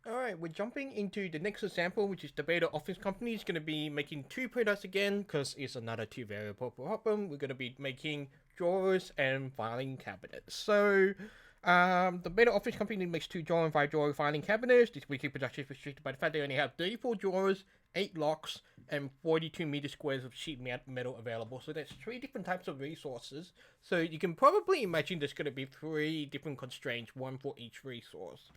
Alright, we're jumping into the next example, which is the Beta Office Company is going to be making two products again, because it's another two variable problem. We're going to be making drawers and filing cabinets. So, the Beta Office Company makes two drawer and five drawer filing cabinets. This weekly production is restricted by the fact they only have 34 drawers, 8 locks, and 42 meter squares of sheet metal available. So there's three different types of resources. So you can probably imagine there's going to be three different constraints, one for each resource.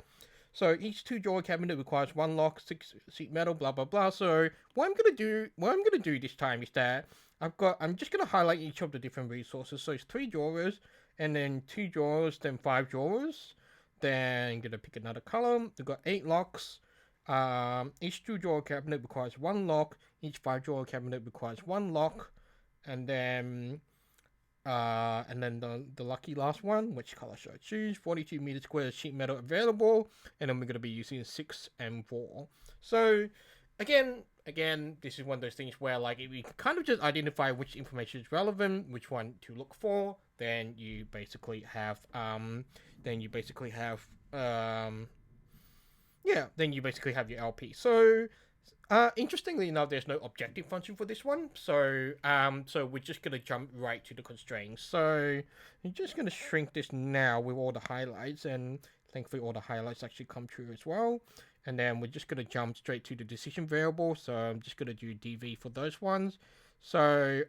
So each two drawer cabinet requires one lock, 6 sheet metal, blah blah blah. So what I'm gonna do this time is that I'm just gonna highlight each of the different resources. So it's 3 drawers, and then 2 drawers, then 5 drawers. Then I'm gonna pick another column. We've got 8 locks. Each 2 drawer cabinet requires one lock. Each 5 drawer cabinet requires one lock, and then the lucky last one, which color should I choose? 42 meter square sheet metal available, and then we're going to be using 6 and 4. So, again, this is one of those things where like we can kind of just identify which information is relevant, which one to look for. Then you basically have your LP. So interestingly enough, there's no objective function for this one, so we're just gonna jump right to the constraints. So I'm just gonna shrink this now with all the highlights, and thankfully all the highlights actually come true as well. And then we're just gonna jump straight to the decision variable. So I'm just gonna do dv for those ones. So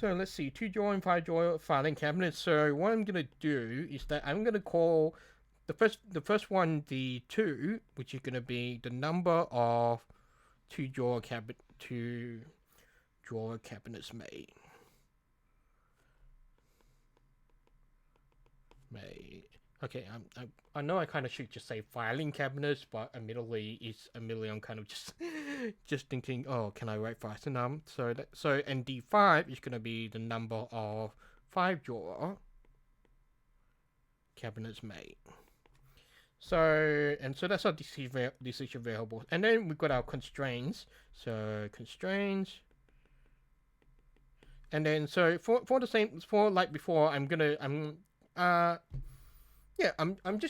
let's see, 2 drawer and 5 drawer filing cabinets. So what I'm gonna do is that I'm gonna call the first one D2, which is going to be the number of two drawer cabinets made. Okay, I know I kind of should just say filing cabinets, but admittedly I'm kind of just thinking, oh, can I write fast enough? So and D5 is going to be the number of 5 drawer cabinets made. So that's our decision variable, and then we've got our constraints. So constraints, and then so for the same like before, I'm just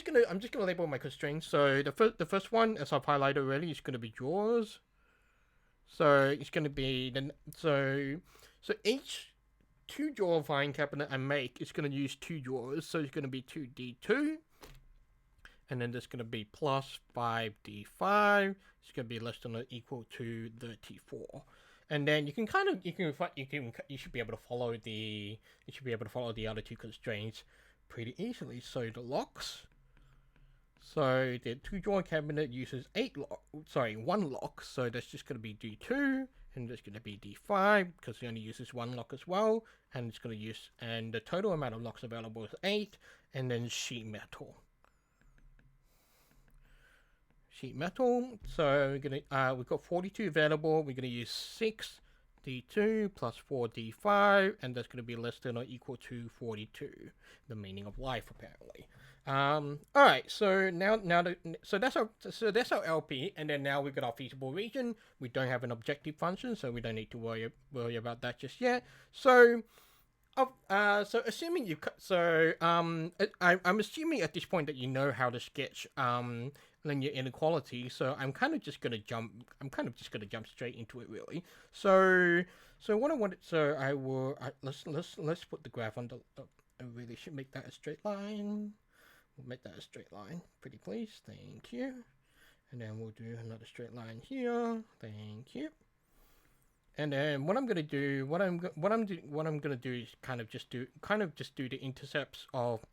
gonna label my constraints. So the first one, as I've highlighted already, is gonna be drawers. So it's gonna be so each 2 drawer filing cabinet I make is gonna use 2 drawers. So it's gonna be 2D2. And then there's going to be plus 5d5. It's going to be less than or equal to 34. And then you should be able to follow the other two constraints pretty easily. So the locks. So the 2 drawer cabinet uses 1 lock. So that's just going to be d2, and there's going to be d5 because it only uses 1 lock as well. And it's going to use, and the total amount of locks available is 8, and then sheet metal. So we're gonna we've got 42 available. We're gonna use 6 d2 plus 4 d5, and that's gonna be less than or equal to 42. The meaning of life, apparently. All right. So that's our LP, and then now we've got our feasible region. We don't have an objective function, so we don't need to worry about that just yet. So. So assuming I'm assuming at this point that you know how to sketch linear inequality. So I'm kind of just gonna jump straight into it, really. So what I wanted. So I will. Let's put the graph on the. I really should make that a straight line. We'll make that a straight line, pretty please. Thank you. And then we'll do another straight line here. Thank you. And then what I'm gonna do is kind of just do the intercepts of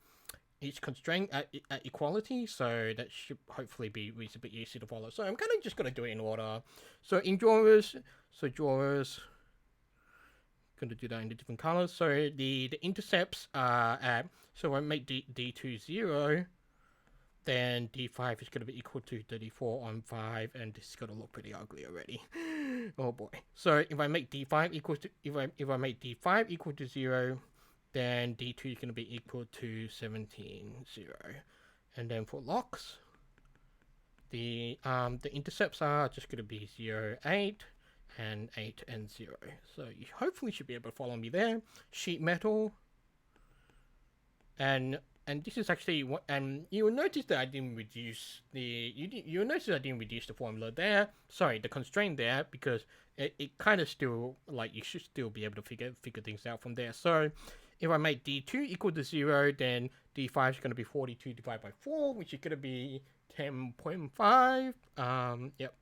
each constraint at equality. So that should hopefully be reasonably easy to follow. So I'm kind of just gonna do it in order. So in drawers, gonna do that in the different colors. So the intercepts are at, so I make D2 0. Then D5 is going to be equal to 34 on 5, and this is going to look pretty ugly already. Oh boy. So if I make D5 equal to, if I make D5 equal to 0, then D2 is going to be equal to 17, 0. And then for locks, the intercepts are just going to be 0, 8, and 8 and 0. So you hopefully should be able to follow me there. Sheet metal, and and this is actually what, and you will notice that I didn't reduce you'll notice I didn't reduce the formula there. Sorry, the constraint there, because it kind of still, like, you should still be able to figure things out from there. So if I make d2 equal to 0, then d5 is going to be 42 divided by 4, which is going to be 10.5. Yep,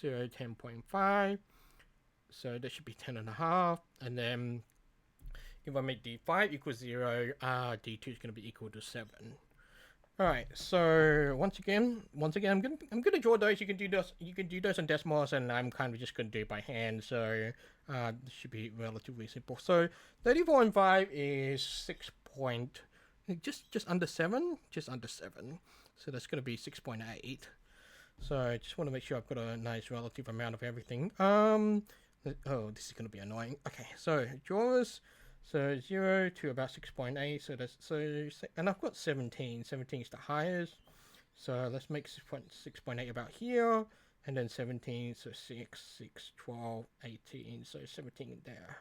0, 10.5. So that should be 10.5, and then if I make d5 equals 0, d2 is going to be equal to 7. All right. So once again, I'm gonna draw those. You can do those in decimals, and I'm kind of just gonna do it by hand. So this should be relatively simple. So 34 and 5 is 6 point, just under 7, So that's gonna be 6.8. So I just want to make sure I've got a nice relative amount of everything. Oh, this is gonna be annoying. Okay, so drawers. So 0 to about 6.8, so that's, and I've got 17. 17 is the highest. So let's make 6.8 about here, and then 17, so 6, 12, 18, so 17 there.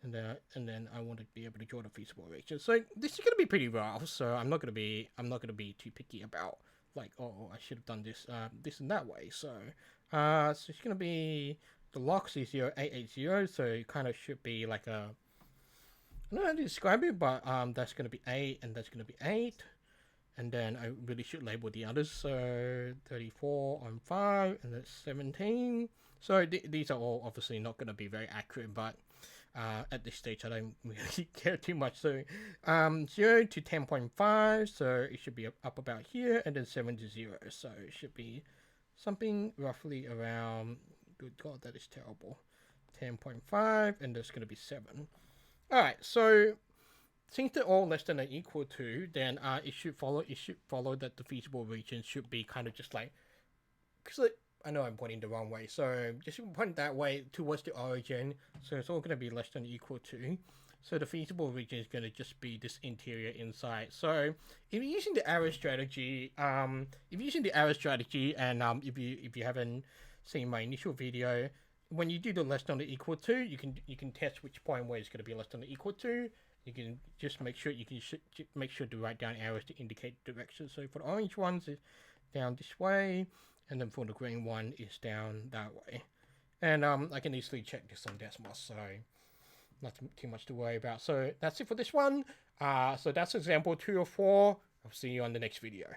And then I want to be able to draw the feasible region. So this is gonna be pretty rough, so I'm not gonna be too picky about, like, oh, I should have done this this and that way. So so it's gonna be, the locks is 0880, so it kind of should be like a, I don't know how to describe it, but that's going to be 8, and that's going to be 8. And then I really should label the others. So 34 on 5, and that's 17. So these are all obviously not going to be very accurate, but at this stage I don't really care too much. So 0 to 10.5, so it should be up about here, and then 7 to 0. So it should be something roughly around, good God, that is terrible, 10.5, and there's going to be 7. Alright, so since they're all less than or equal to, then it should follow that the feasible region should be kind of just like, because I know I'm pointing the wrong way, so just point that way towards the origin, so it's all going to be less than or equal to. So the feasible region is going to just be this interior inside. So if you're using the arrow strategy, and if you haven't seen my initial video, when you do the less than or equal to, you can test which point where it's going to be less than or equal to. You can just make sure make sure to write down arrows to indicate direction. So for the orange ones, it's down this way, and then for the green one, is down that way. And I can easily check this on decimals, so not too much to worry about. So that's it for this one. So that's example 2 or 4. I'll see you on the next video.